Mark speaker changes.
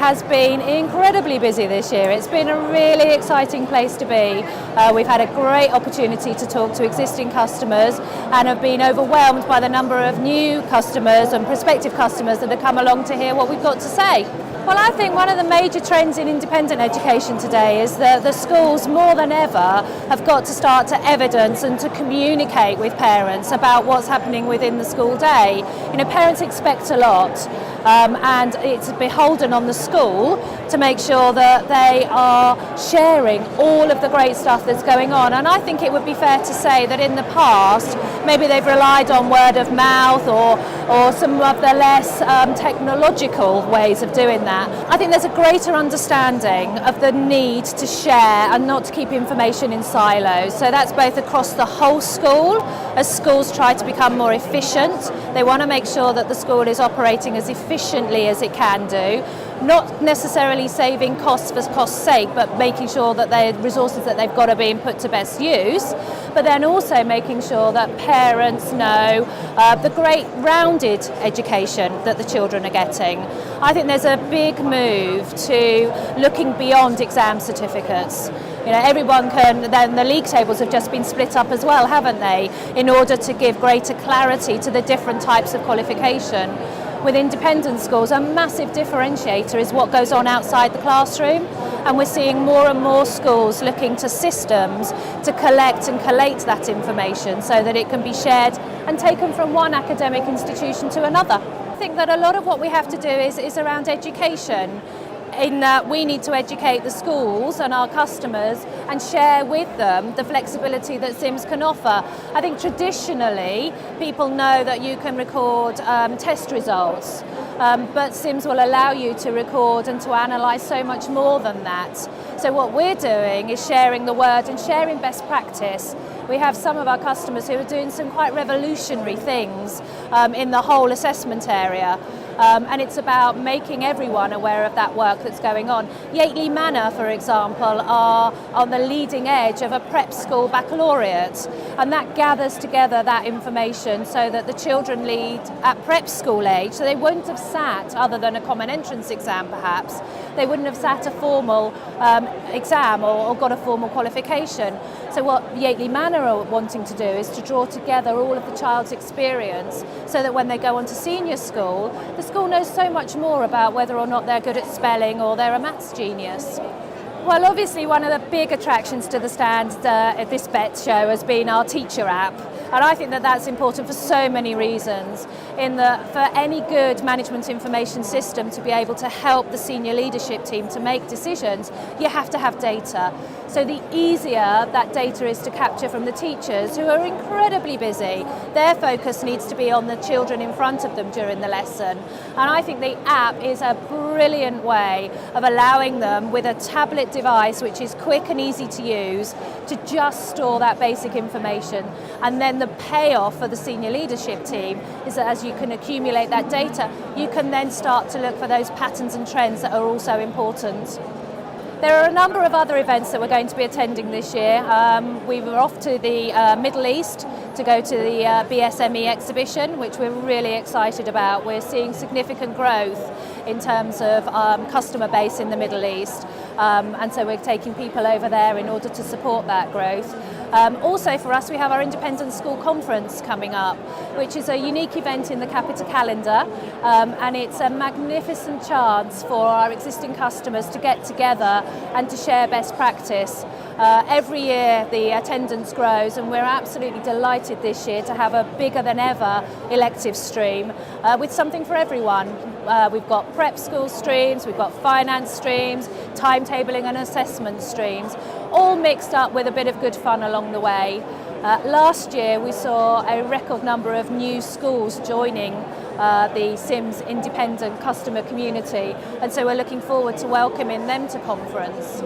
Speaker 1: has been incredibly busy this year. It's been a really exciting place to be. We've had a great opportunity to talk to existing customers and have been overwhelmed by the number of new customers and prospective customers that have come along to hear what we've got to say. Well, I think one of the major trends in independent education today is that the schools more than ever have got to start to evidence and to communicate with parents about what's happening within the school day. You know, parents expect a lot, and it's beholden on the school to make sure that they are sharing all of the great stuff that's going on. And I think it would be fair to say that in the past, maybe they've relied on word of mouth or some of the less technological ways of doing that. I think there's a greater understanding of the need to share and not to keep information in silos. So that's both across the whole school, as schools try to become more efficient. They want to make sure that the school is operating as efficiently as it can do, not necessarily saving costs for cost's sake, but making sure that the resources that they've got are being put to best use, but then also making sure that parents know the great rounded education that the children are getting. I think there's a big move to looking beyond exam certificates. You know, everyone can, then the league tables have just been split up as well, haven't they, in order to give greater clarity to the different types of qualification. With independent schools, a massive differentiator is what goes on outside the classroom, and we're seeing more and more schools looking to systems to collect and collate that information so that it can be shared and taken from one academic institution to another. I think that a lot of what we have to do is around education, in that we need to educate the schools and our customers and share with them the flexibility that SIMS can offer. I think traditionally people know that you can record test results, but SIMS will allow you to record and to analyse so much more than that. So what we're doing is sharing the word and sharing best practice. We have some of our customers who are doing some quite revolutionary things in the whole assessment area. And it's about making everyone aware of that work that's going on. Yateley Manor, for example, are on the leading edge of a prep school baccalaureate, and that gathers together that information so that the children lead at prep school age, so they wouldn't have sat, other than a common entrance exam perhaps, they wouldn't have sat a formal exam or got a formal qualification. So what Yateley Manor are wanting to do is to draw together all of the child's experience so that when they go on to senior school, the school knows so much more about whether or not they're good at spelling or they're a maths genius. Well, obviously one of the big attractions to the stand at this Bett show has been our teacher app. And I think that that's important for so many reasons. In that for any good management information system to be able to help the senior leadership team to make decisions, you have to have data. So the easier that data is to capture from the teachers, who are incredibly busy, their focus needs to be on the children in front of them during the lesson. And I think the app is a brilliant way of allowing them, with a tablet device which is quick and easy to use, to just store that basic information. And then the payoff for the senior leadership team is that as you can accumulate that data, you can then start to look for those patterns and trends that are also important. There are a number of other events that we're going to be attending this year. We were off to the Middle East to go to the BSME exhibition, which we're really excited about. We're seeing significant growth in terms of customer base in the Middle East, and so we're taking people over there in order to support that growth. Also for us, we have our Independent School Conference coming up, which is a unique event in the Capita calendar, and it's a magnificent chance for our existing customers to get together and to share best practice. Every year the attendance grows, and we're absolutely delighted this year to have a bigger than ever elective stream with something for everyone. We've got prep school streams, we've got finance streams, timetabling and assessment streams, all mixed up with a bit of good fun along the way. Last year we saw a record number of new schools joining the SIMS independent customer community, and so we're looking forward to welcoming them to conference.